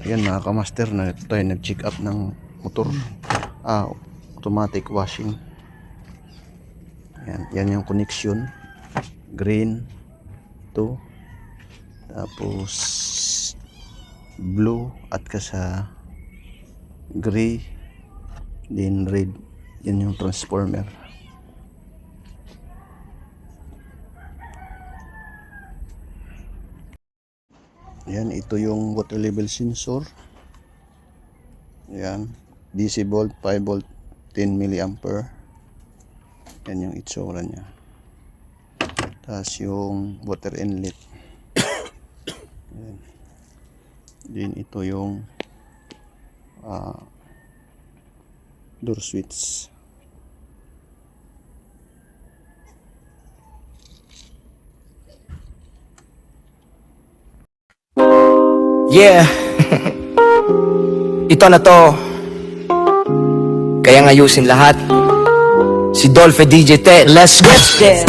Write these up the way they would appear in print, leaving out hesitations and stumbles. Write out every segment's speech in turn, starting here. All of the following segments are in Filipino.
Ayan mga kamaster, na tayo nag-check up ng motor. Automatic washing. Ayan, yan yung connection. Green. Ito. Tapos blue at kasa gray. Then red. Yan yung transformer. Yan, ito yung water level sensor. Yan, DC volt, 5 volt, 10 milliampere. Yan yung itsura niya. Tapos yung water inlet. Yan. Then ito yung door switch. Yeah. Ito na to. Kaya ngayusin lahat. Si Dolphy DJ Tech. Let's get there.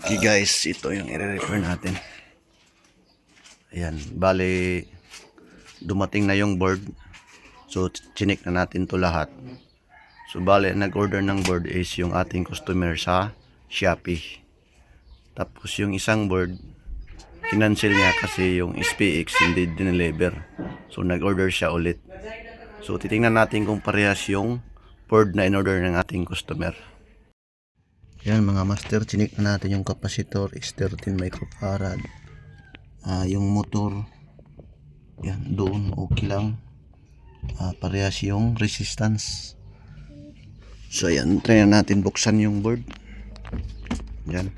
Okay guys, ito yung i-repair natin. Ayan, bali dumating na yung board. So chinik na natin to lahat. So bali nag-order ng board is yung ating customer sa Shopee. Tapos yung isang board kinancel niya kasi yung SPX hindi dineliver. So nag-order siya ulit. So titingnan natin kung parehas yung board na in-order ng ating customer. Yan mga master, chinik na natin yung capacitor is 13 microfarad. Yung motor, yan doon okay lang. Parehas yung resistance. So yan, try na natin buksan yung board. Yan.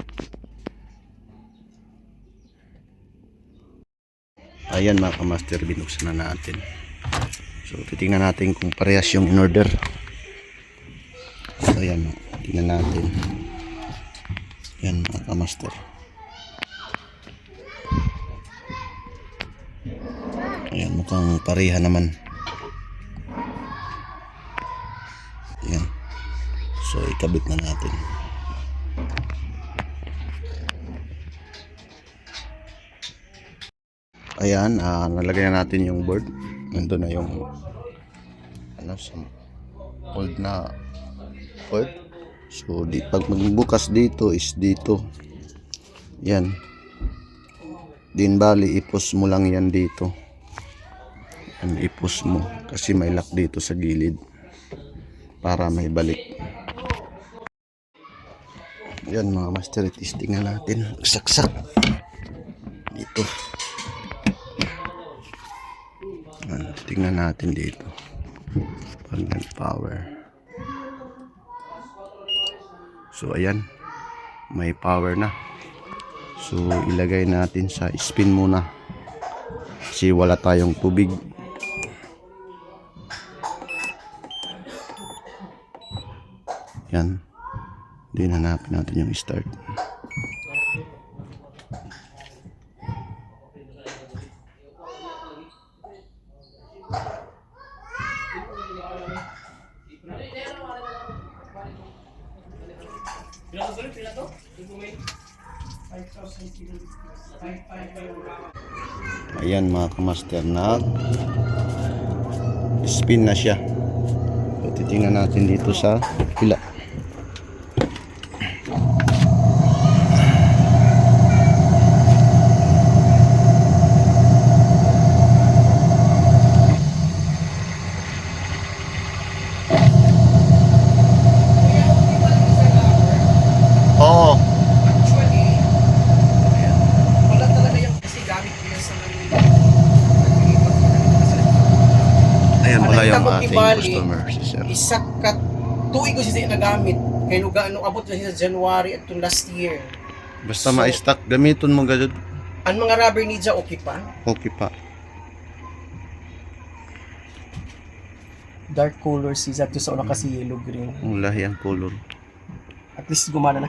Ayan mga master, binuksan na natin. So titingnan natin kung parehas yung in-order. So yan, tingnan natin. Yan mga master. Ayan, mukhang pareha naman. Yan. So ikabit na natin. Ayan, nalagay na natin yung board. Nandun na yung old na board. So pag magbukas dito is dito. Yan. Din bali ipos mo lang yan dito. Yan, ipos mo kasi may lock dito sa gilid para may balik. Yan mga master, testing na natin. Saksak dito. Yan, tingnan natin dito. Pag nag-power. So ayan, may power na. So ilagay natin sa spin muna kasi wala tayong tubig. Yan, din hanapin natin yung start. Ayan mga kamaster, spin na siya. So titingnan natin dito sa pila. Oo. Ayan pala yung ating customer, si sir. Isa ka tuig ko siya nagamit. Kaya nung gaano abot na siya sa January at last year. Basta ma-stock, gamiton mo gajud. Ang mga rubber needs okay pa? Okay pa. Dark color siya to sa una kasi yellow green. Ang lahi ang color. At least gumana na.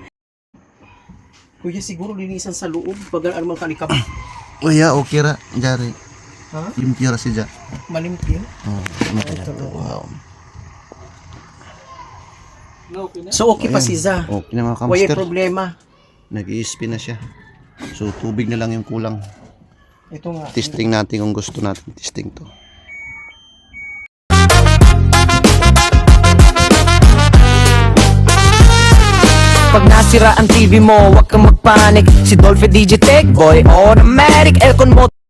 Kuya siguro linisan sa loob pag ano man kalikap. Oh ya, okay ra, jari. Ha? Limpyo ra siya. Malimpyo. Oh, makaya to. Wow. So okay pa Ayan. si Za. Okay na mga Wala kamster. problema. Nag-i-spin na siya. So, tubig na lang yung kulang. Ito nga. Testing natin kung gusto natin testing to. Pag nasira ang TV mo, huwag kang magpanik. Si Dolphy DJ Tech Boy, automatic aircon mo